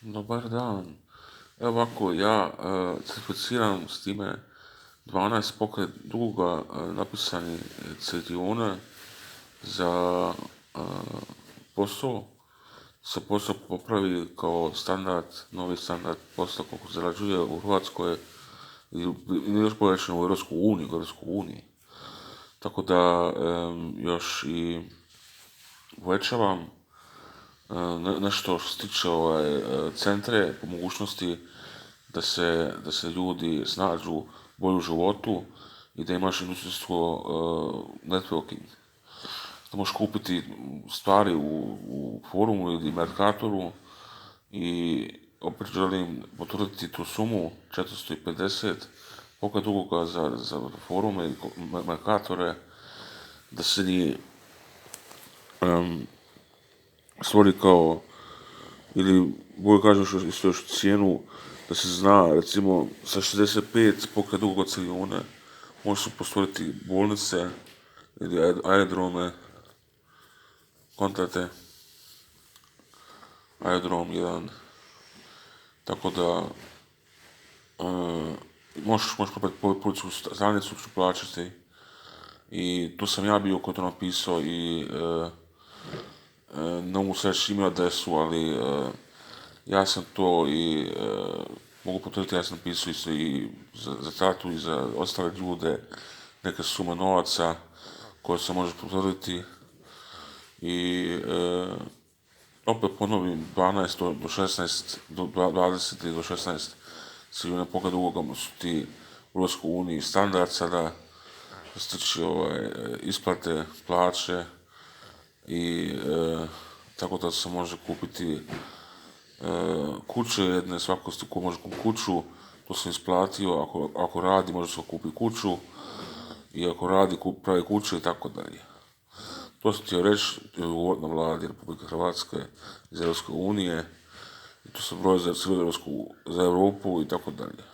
Dobar dan. Evo ovako, ja certificiram s time 12 pokraj duga napisani certione za e, posao. Se posao popravi kao standard, novi standard posla koliko zarađuje u Hrvatskoj i još povećano u Europskoj uniji. Tako da još i povećavam nešto što se tiče centre po mogućnosti da se ljudi snađu bolje u životu i da imaš industrijsko networking. Da možeš kupiti stvari u forumu ili Mercatoru i opet želim potvrditi tu sumu 450 pokraj dugoga za forume i Mercatore, da se ni stvori kao, ili bolje kažem isto još cijenu, da se zna, recimo sa 65 pokraj dugog cilijuna može se postvoriti bolnice ili aerodrome, kontate, aerodrom jedan, tako da možeš propati policijsku stanicu, ću plaćati, i tu sam ja bio koji to napisao i ne mogu se reći ime adresu, ali ja sam to i mogu potvrditi, ja sam napisao isto i za tatu i za ostale ljude neke sume novaca koje se može potvrditi i opet ponovim 12 do 16 do 20 do 16 ciljene pogleda ugogama su ti u Europskoj uniji standard sada što se tiče isplate plaće i tako da se može kupiti kuće jedne, svako ko može kupiti kuću, to sam isplatio, ako radi može se kupiti kuću i ako radi pravi kuće i tako dalje. To sam htio reći, uvodno vladi Republike Hrvatske iz Europske unije, i to se broje za Europu i tako dalje.